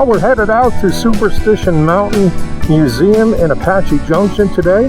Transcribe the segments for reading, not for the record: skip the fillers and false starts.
Well, we're headed out to Superstition Mountain Museum in Apache Junction today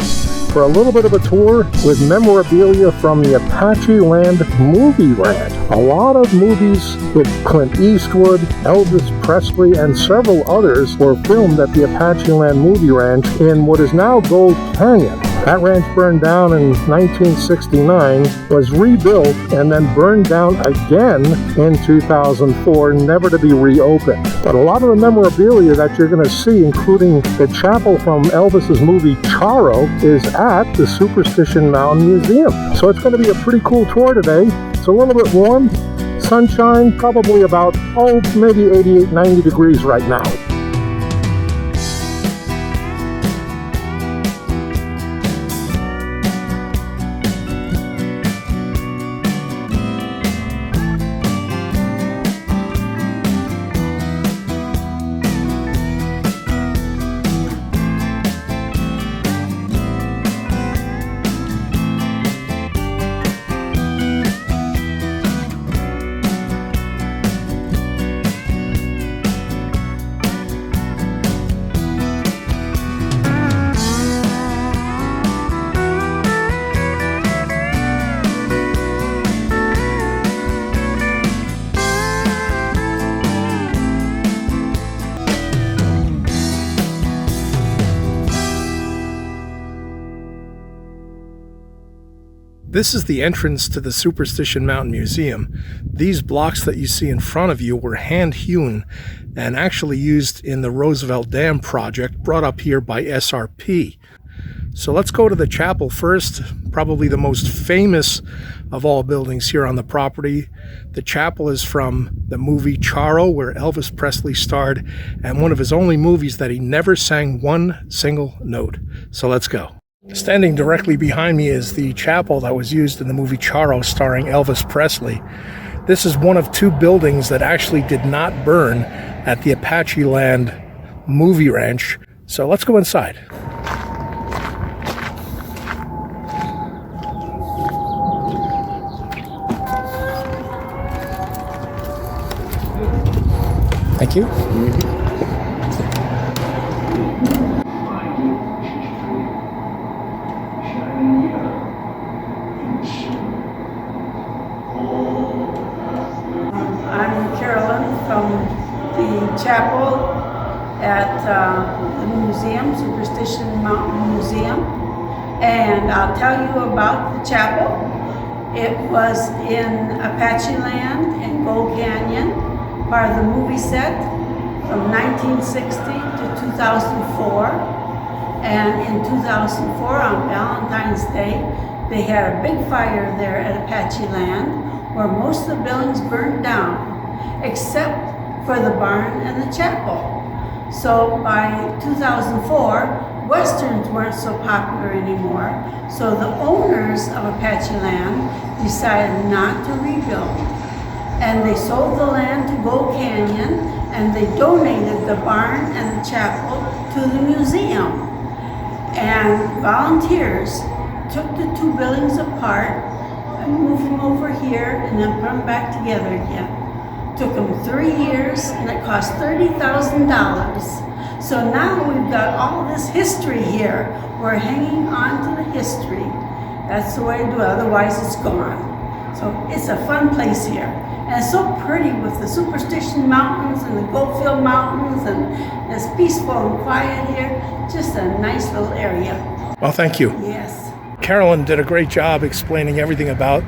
for a little bit of a tour with memorabilia from the Apacheland Movie Ranch. A lot of movies with Clint Eastwood, Elvis Presley, and several others were filmed at the Apacheland Movie Ranch in what is now Gold Canyon. That ranch burned down in 1969, was rebuilt, and then burned down again in 2004, never to be reopened. But a lot of the memorabilia that you're going to see, including the chapel from Elvis's movie Charro, is at the Superstition Mountain Museum. So it's going to be a pretty cool tour today. It's a little bit warm, sunshine, probably about, maybe 88, 90 degrees right now. This is the entrance to the Superstition Mountain Museum. These blocks that you see in front of you were hand-hewn and actually used in the Roosevelt Dam project brought up here by SRP. So let's go to the chapel first, probably the most famous of all buildings here on the property. The chapel is from the movie Charro, where Elvis Presley starred, and one of his only movies that he never sang one single note. So let's go. Standing directly behind me is the chapel that was used in the movie Charro starring Elvis Presley. This is one of two buildings that actually did not burn at the Apacheland Movie Ranch. So let's go inside. Thank you. Chapel at the museum, Superstition Mountain Museum, and I'll tell you about the chapel. It was in Apacheland in Gold Canyon, part of the movie set from 1960 to 2004. And in 2004, on Valentine's Day, they had a big fire there at Apacheland where most of the buildings burned down, except for the barn and the chapel. So by 2004, Westerns weren't so popular anymore, so the owners of Apacheland decided not to rebuild. And they sold the land to Gold Canyon, and they donated the barn and the chapel to the museum. And volunteers took the two buildings apart and moved them over here and then put them back together again. Took them 3 years, and it cost $30,000. So now we've got all this history here. We're hanging on to the history. That's the way to do it, otherwise it's gone. So it's a fun place here. And it's so pretty with the Superstition Mountains and the Goldfield Mountains, and it's peaceful and quiet here. Just a nice little area. Well, thank you. Yes. Carolyn did a great job explaining everything about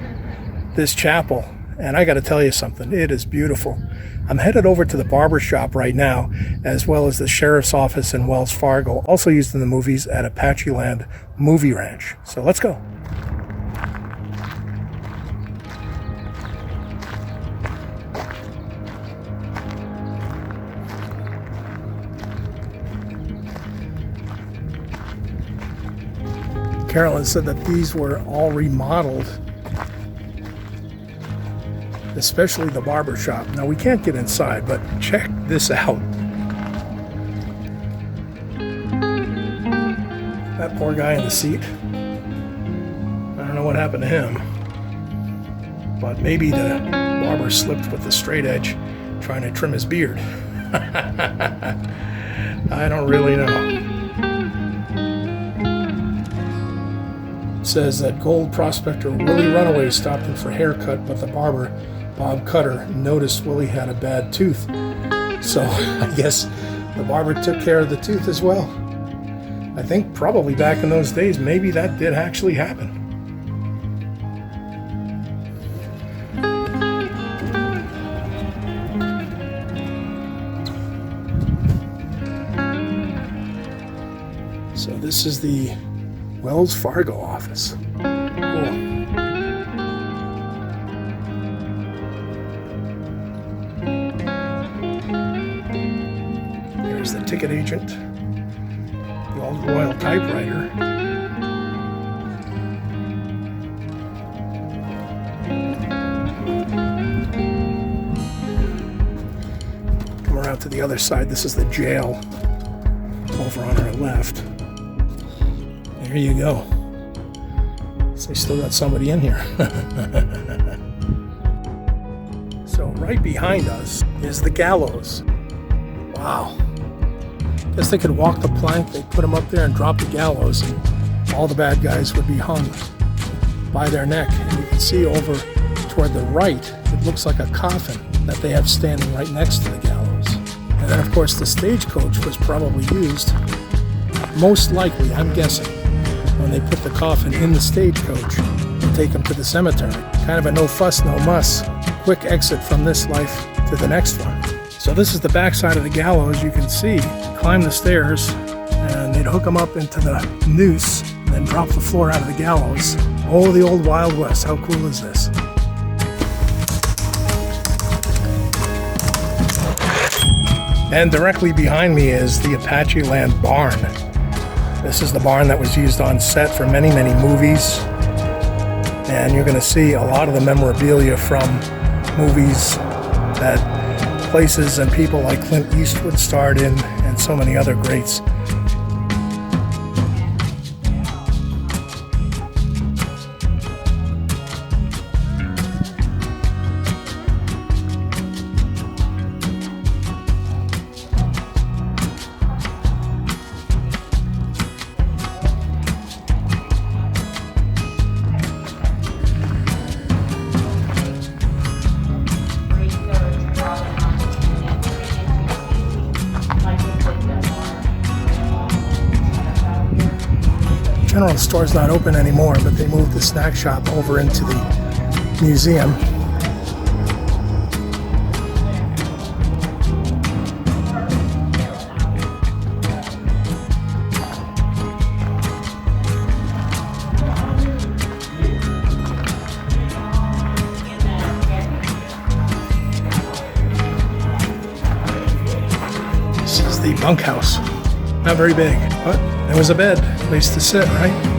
this chapel. And I got to tell you something, it is beautiful. I'm headed over to the Barber Shop right now, as well as the Sheriff's Office in Wells Fargo, also used in the movies at Apacheland Movie Ranch. So let's go. Carolyn said that these were all remodeled, especially the barber shop. Now, we can't get inside, but check this out. That poor guy in the seat. I don't know what happened to him, but maybe the barber slipped with the straight edge trying to trim his beard. I don't really know. It says that gold prospector Willie Runaway stopped in for a haircut, but the barber, Bob Cutter, noticed Willie had a bad tooth. So I guess the barber took care of the tooth as well. I think probably back in those days, maybe that did actually happen. So this is the Wells Fargo office. Cool. Here's the ticket agent, the old Royal typewriter. Come around to the other side. This is the jail over on our left. There you go. So they still got somebody in here. So right behind us is the gallows. Wow. Guess they could walk the plank, they'd put them up there and drop the gallows, and all the bad guys would be hung by their neck. And you can see over toward the right, it looks like a coffin that they have standing right next to the gallows. And then of course the stagecoach was probably used, most likely, I'm guessing, when they put the coffin in the stagecoach to take them to the cemetery. Kind of a no fuss, no muss, quick exit from this life to the next one. So this is the back side of the gallows. You can see, climb the stairs, and they'd hook them up into the noose, and then drop the floor out of the gallows. Oh, the old Wild West, how cool is this? And directly behind me is the Apacheland Barn. This is the barn that was used on set for many, many movies. And you're going to see a lot of the memorabilia from movies that places and people like Clint Eastwood starred in, and so many other greats. General store's not open anymore, but they moved the snack shop over into the museum. This is the bunkhouse. Not very big, but there was a bed, place to sit, right?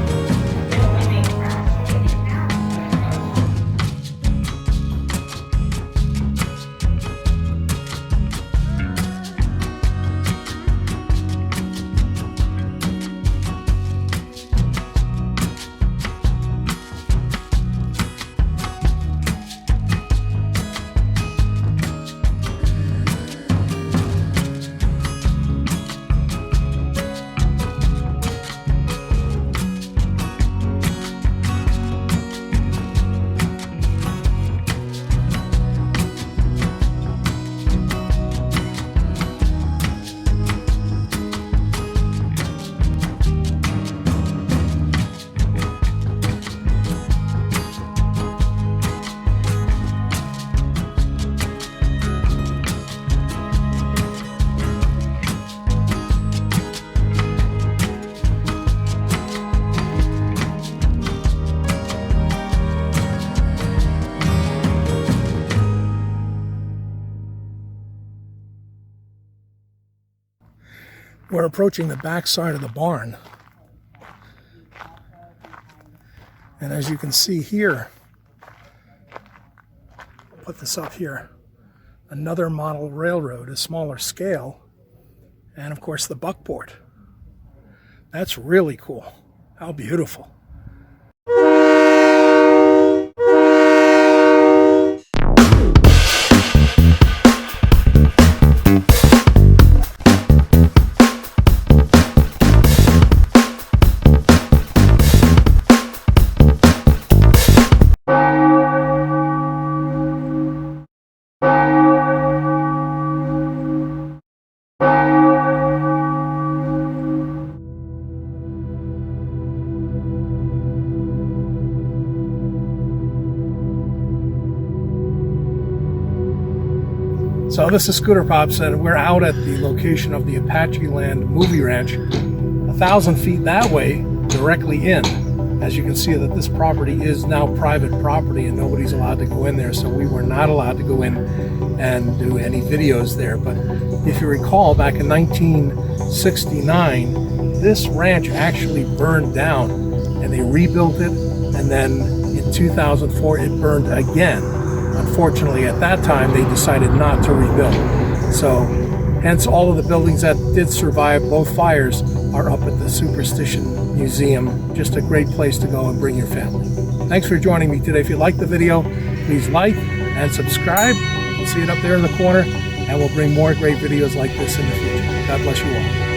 We're approaching the back side of the barn. And as you can see here, I'll put this up here, another model railroad, a smaller scale, and of course the buckboard. That's really cool. How beautiful. So this is Scooter Pops, and we're out at the location of the Apacheland Movie Ranch, 1,000 feet that way, directly in. As you can see, that this property is now private property and nobody's allowed to go in there, so we were not allowed to go in and do any videos there. But if you recall, back in 1969, this ranch actually burned down and they rebuilt it, and then in 2004 it burned again. Unfortunately, at that time they decided not to rebuild. So hence all of the buildings that did survive both fires are up at the Superstition Museum. Just a great place to go and bring your family. Thanks for joining me today. If you liked the video, please like and subscribe. See it up there in the corner, and we'll bring more great videos like this in the future. God bless you all.